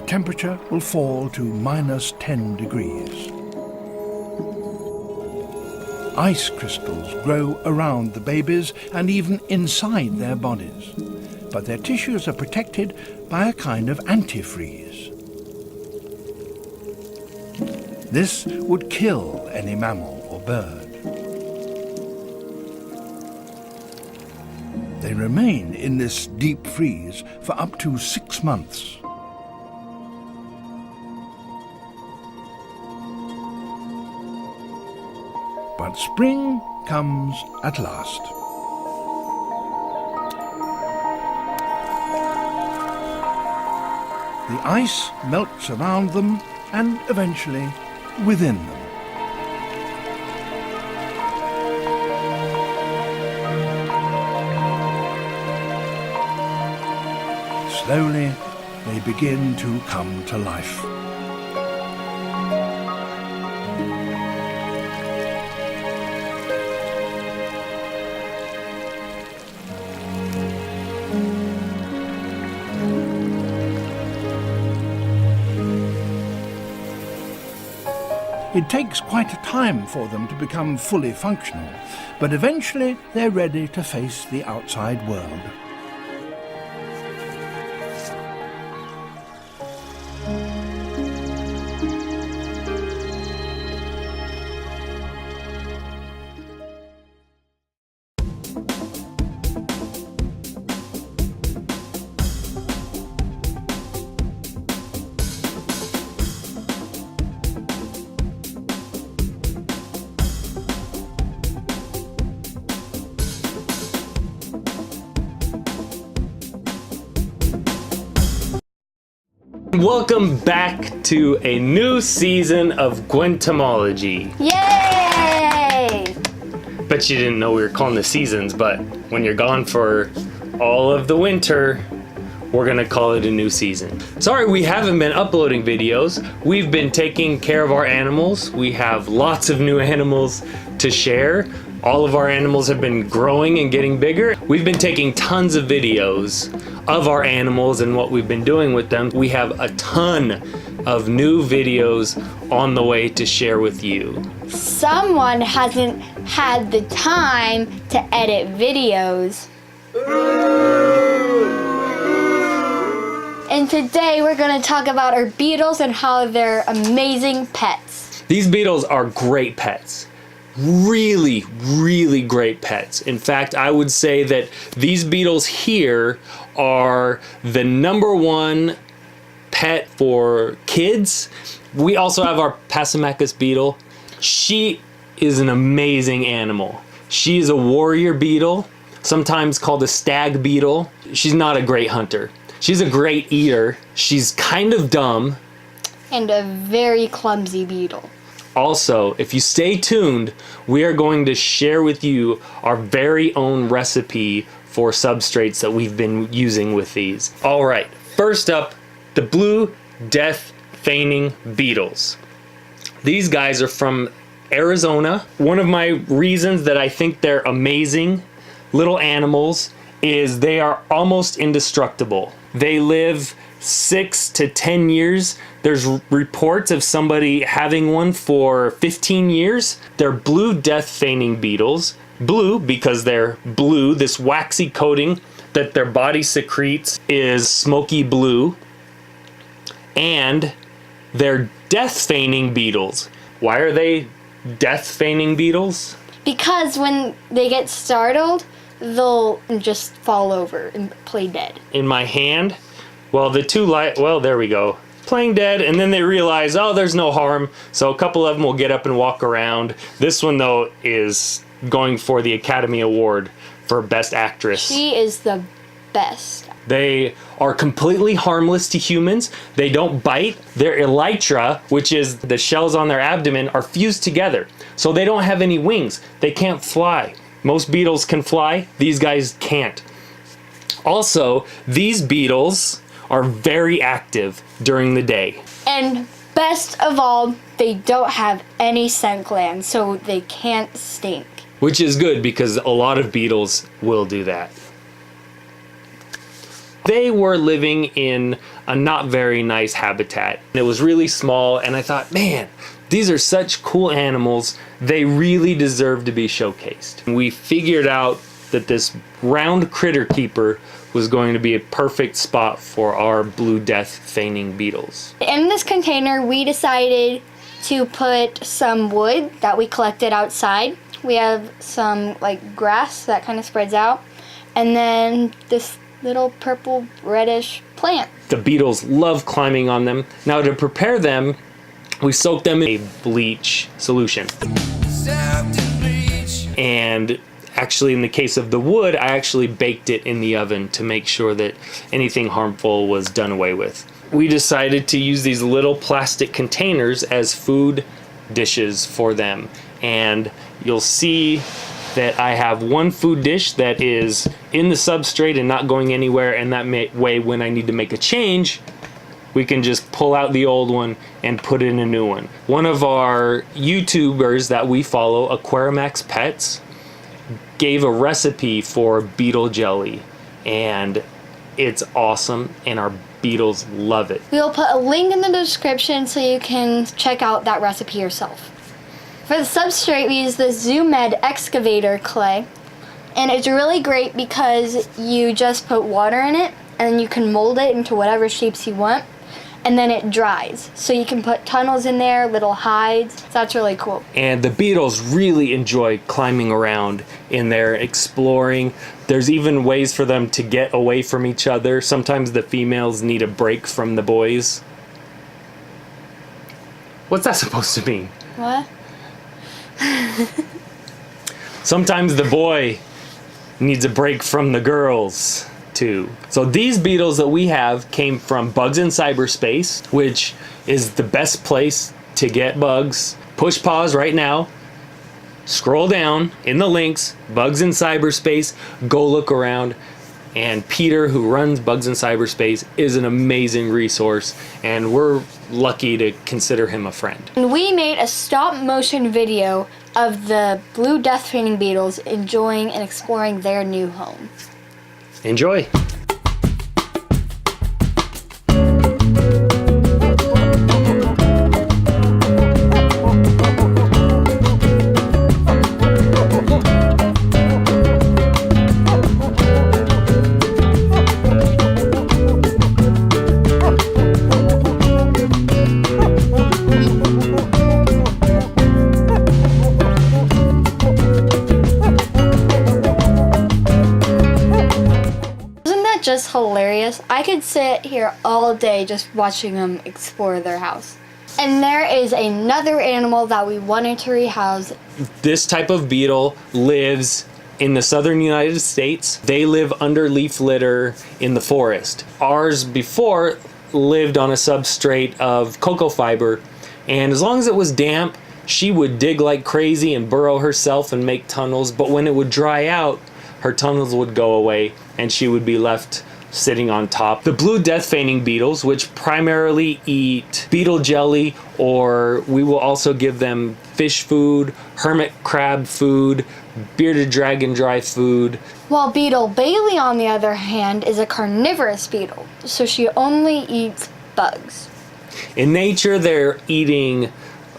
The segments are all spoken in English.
temperature will fall to -10 degrees. Ice crystals grow around the babies and even inside their bodies, but their tissues are protected by a kind of antifreeze. This would kill any mammal or bird. They remain in this deep freeze for up to 6 months. But spring comes at last. The ice melts around them and eventually within them. Slowly, they begin to come to life. It takes quite a time for them to become fully functional, but eventually they're ready to face the outside world. Welcome back to a new season of Gwentomology. Yay! Bet you didn't know we were calling the seasons, but when you're gone for all of the winter, we're gonna call it a new season. Sorry we haven't been uploading videos. We've been taking care of our animals. We have lots of new animals to share. All of our animals have been growing and getting bigger. We've been taking tons of videos of our animals and what we've been doing with them. We have a ton of new videos on the way to share with you. Someone hasn't had the time to edit videos. And today we're going to talk about our beetles and how they're amazing pets. These beetles are great pets. Really, really great pets. In fact, I would say that these beetles here are the #1 pet for kids. We also have our Passamacus beetle. She is an amazing animal. She is a warrior beetle, sometimes called a stag beetle. She's not a great hunter. She's a great eater. She's kind of dumb. And a very clumsy beetle. Also, if you stay tuned, we are going to share with you our very own recipe for substrates that we've been using with these. All right, first up, the Blue Death Feigning Beetles. These guys are from Arizona. One of my reasons that I think they're amazing little animals is they are almost indestructible. They live 6 to 10 years. There's reports of somebody having one for 15 years. They're Blue Death Feigning Beetles. Blue because they're blue. This waxy coating that their body secretes is smoky blue. And they're death feigning beetles. Why are they death feigning beetles? Because when they get startled, they'll just fall over and play dead. In my hand, well, there we go. Playing dead, and then they realize, oh, there's no harm, so a couple of them will get up and walk around. This one, though, is going for the Academy Award for Best Actress. She is the best. They are completely harmless to humans. They don't bite. Their elytra, which is the shells on their abdomen, are fused together, so they don't have any wings. They can't fly. Most beetles can fly. These guys can't. Also, these beetles are very active during the day. And best of all, they don't have any scent glands, so they can't stink. Which is good because a lot of beetles will do that. They were living in a not very nice habitat. It was really small, and I thought, man, these are such cool animals. They really deserve to be showcased. We figured out that this round critter keeper was going to be a perfect spot for our Blue Death Feigning Beetles. In this container, we decided to put some wood that we collected outside. We have some like grass that kind of spreads out, and then this little purple reddish plant. The beetles love climbing on them. Now to prepare them, we soak them in a bleach solution. And actually, in the case of the wood, I actually baked it in the oven to make sure that anything harmful was done away with. We decided to use these little plastic containers as food dishes for them. And you'll see that I have one food dish that is in the substrate and not going anywhere, and that way when I need to make a change, we can just pull out the old one and put in a new one. One of our YouTubers that we follow, Aquarimax Pets, gave a recipe for beetle jelly, and it's awesome, and our beetles love it. We'll put a link in the description so you can check out that recipe yourself. For the substrate, we use the Zoomed Excavator clay, and it's really great because you just put water in it, and then you can mold it into whatever shapes you want, and then it dries. So you can put tunnels in there, little hides. So that's really cool. And the beetles really enjoy climbing around in there, exploring. There's even ways for them to get away from each other. Sometimes the females need a break from the boys. What's that supposed to mean? What? Sometimes the boy needs a break from the girls too. So these beetles that we have came from Bugs in Cyberspace, which is the best place to get bugs. Push pause right now, scroll down in the links, Bugs in Cyberspace, go look around. And Peter, who runs Bugs in Cyberspace, is an amazing resource, and we're lucky to consider him a friend. And we made a stop motion video of the Blue Death Feigning Beetles enjoying and exploring their new home. Enjoy. Just hilarious. I could sit here all day just watching them explore their house. And there is another animal that we wanted to rehouse. This type of beetle lives in the southern United States. They live under leaf litter in the forest. Ours before lived on a substrate of cocoa fiber, and as long as it was damp, she would dig like crazy and burrow herself and make tunnels, but when it would dry out, her tunnels would go away and she would be left sitting on top. The Blue Death Feigning Beetles, which primarily eat beetle jelly, or we will also give them fish food, hermit crab food, bearded dragon dry food. While Beetle Bailey, on the other hand, is a carnivorous beetle, so she only eats bugs. In nature, they're eating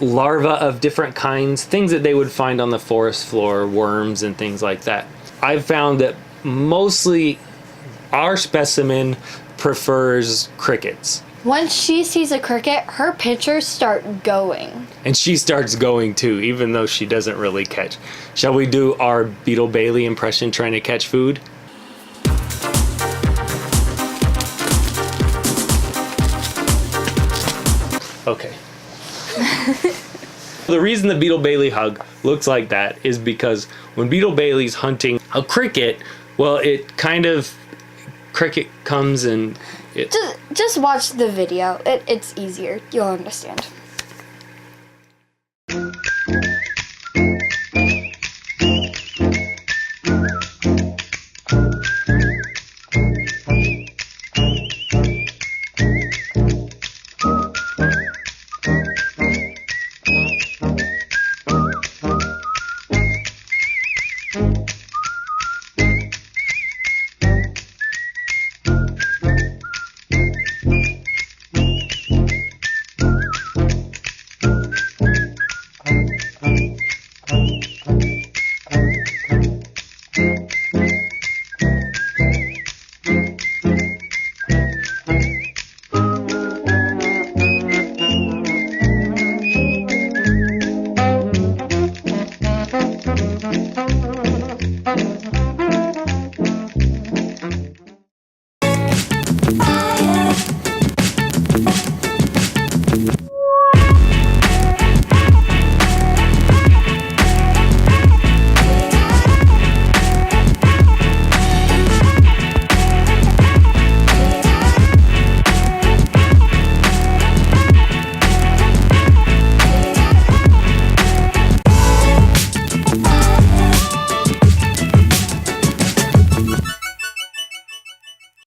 larvae of different kinds, things that they would find on the forest floor, worms and things like that. I've found that mostly our specimen prefers crickets. Once she sees a cricket, her pictures start going. And she starts going too, even though she doesn't really catch. Shall we do our Beetle Bailey impression trying to catch food? Okay. The reason the Beetle Bailey hug looks like that is because when Beetle Bailey's hunting a cricket, well, cricket comes and Just watch the video. It's easier. You'll understand.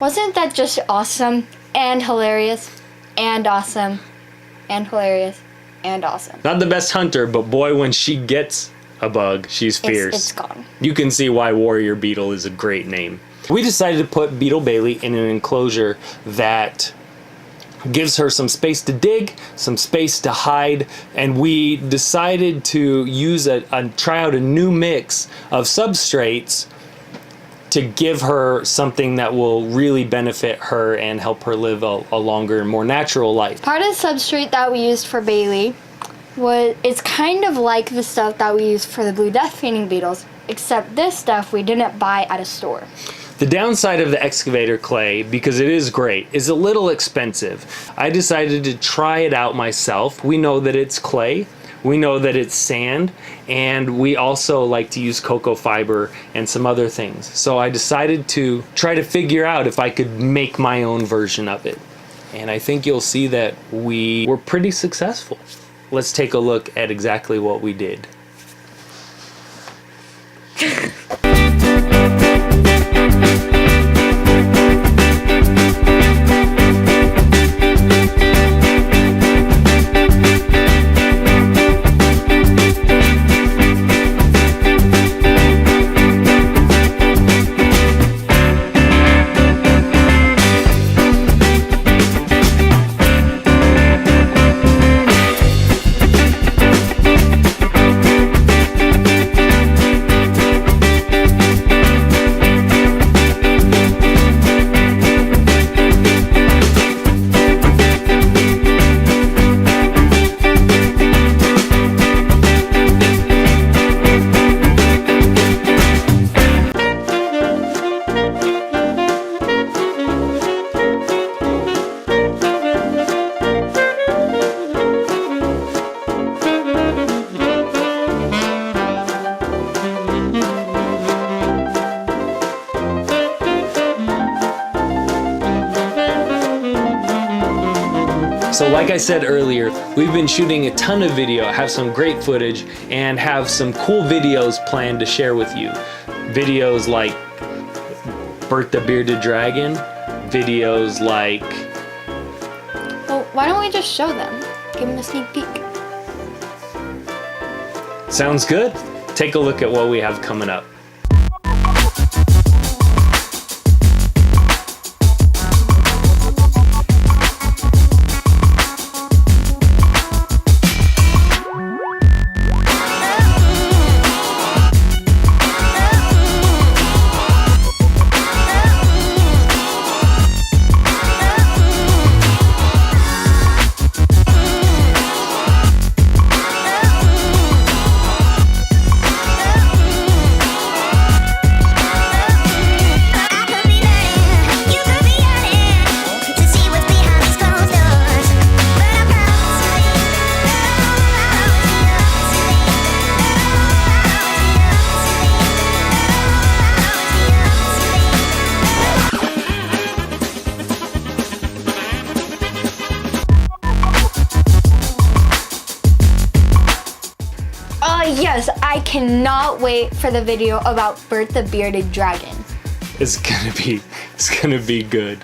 Wasn't that just awesome and hilarious and awesome and hilarious and awesome? Not the best hunter, but boy, when she gets a bug, she's fierce. It's gone. You can see why Warrior Beetle is a great name. We decided to put Beetle Bailey in an enclosure that gives her some space to dig, some space to hide, and we decided to use try out a new mix of substrates to give her something that will really benefit her and help her live a longer and more natural life. Part of the substrate that we used for Bailey it's kind of like the stuff that we used for the Blue Death Feigning Beetles, except this stuff we didn't buy at a store. The downside of the Excavator clay, because it is great, is a little expensive. I decided to try it out myself. We know that it's clay, we know that it's sand, and we also like to use cocoa fiber and some other things. So I decided to try to figure out if I could make my own version of it. And I think you'll see that we were pretty successful. Let's take a look at exactly what we did. So like I said earlier, we've been shooting a ton of video, have some great footage, and have some cool videos planned to share with you. Videos like Bert the Bearded Dragon, videos like... Well, why don't we just show them? Give them a sneak peek. Sounds good? Take a look at what we have coming up. Yes, I cannot wait for the video about Bert the Bearded Dragon. It's gonna be good.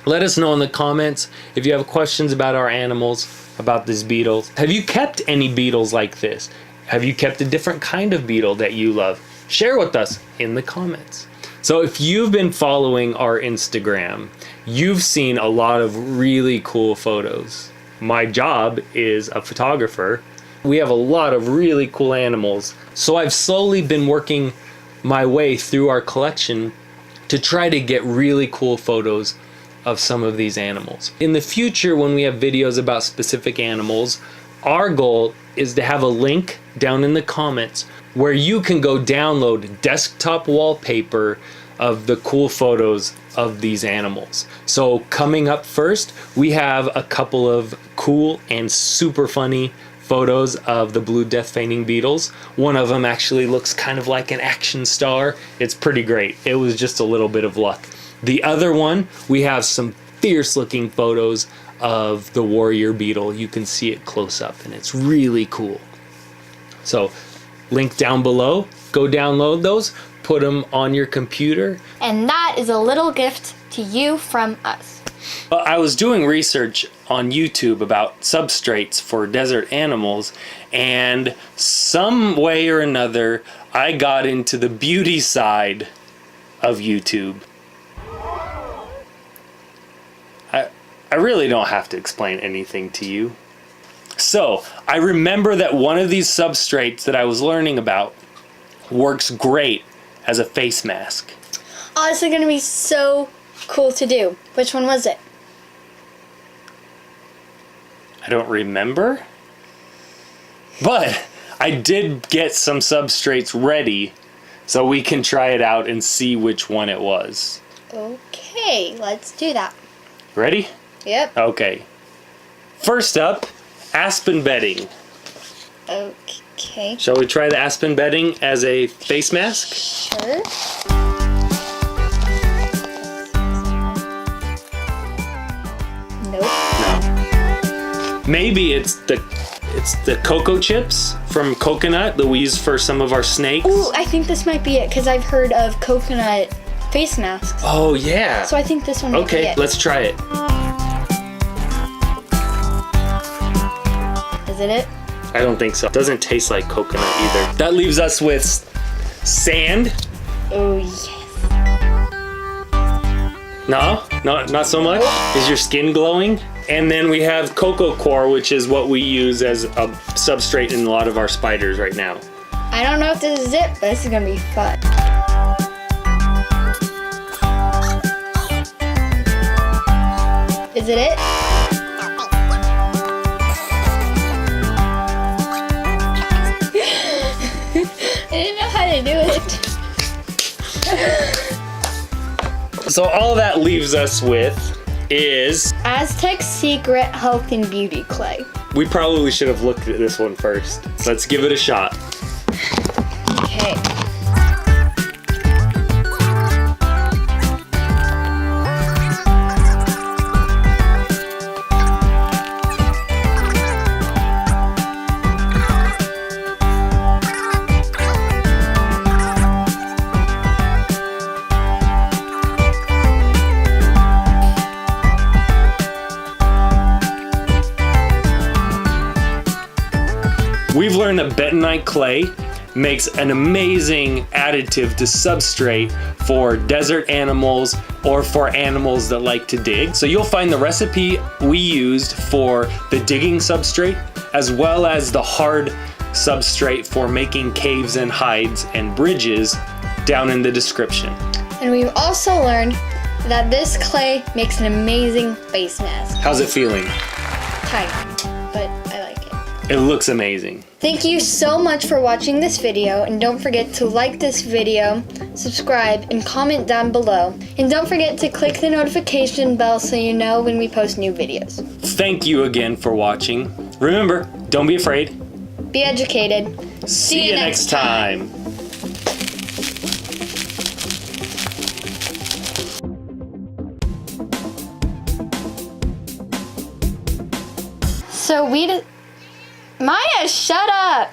Let us know in the comments if you have questions about our animals, about these beetles. Have you kept any beetles like this? Have you kept a different kind of beetle that you love? Share with us in the comments. So if you've been following our Instagram, you've seen a lot of really cool photos. My job is a photographer. We have a lot of really cool animals. So I've slowly been working my way through our collection to try to get really cool photos of some of these animals. In the future, when we have videos about specific animals, our goal is to have a link down in the comments where you can go download desktop wallpaper of the cool photos of these animals. So coming up first, we have a couple of cool and super funny photos of the Blue Death Feigning Beetles. One of them actually looks kind of like an action star. It's pretty great. It was just a little bit of luck. The other one, we have some fierce looking photos of the Warrior Beetle. You can see it close up and it's really cool. So link down below, go download those, put them on your computer. And that is a little gift to you from us. Well, I was doing research on YouTube about substrates for desert animals, and some way or another, I got into the beauty side of YouTube. I really don't have to explain anything to you. So, I remember that one of these substrates that I was learning about works great as a face mask. Oh, this is going to be so cool to do. Which one was it? I don't remember. But I did get some substrates ready so we can try it out and see which one it was. Okay, let's do that. Ready? Yep. Okay. First up, aspen bedding. Okay. Shall we try the aspen bedding as a face mask? Sure. Nope. No. Maybe it's the cocoa chips from coconut that we use for some of our snakes. Ooh, I think this might be it because I've heard of coconut face masks. Oh yeah. So I think this one might be Okay, it. let's try it. Is it it? I don't think so. It doesn't taste like coconut either. That leaves us with sand. Oh yes. No, not so much. Is your skin glowing? And then we have cocoa core, which is what we use as a substrate in a lot of our spiders right now. I don't know if this is it, but this is gonna be fun. Is it it? I didn't know how to do it. So all that leaves us with is... Aztec's Secret Health and Beauty Clay. We probably should have looked at this one first. Let's give it a shot. Okay. We've learned that bentonite clay makes an amazing additive to substrate for desert animals or for animals that like to dig. So you'll find the recipe we used for the digging substrate as well as the hard substrate for making caves and hides and bridges down in the description. And we've also learned that this clay makes an amazing face mask. How's it feeling? Tiny, but I like it. It looks amazing. Thank you so much for watching this video, and don't forget to like this video, subscribe, and comment down below. And don't forget to click the notification bell so you know when we post new videos. Thank you again for watching. Remember, don't be afraid. Be educated. See you next time. So Maya, shut up!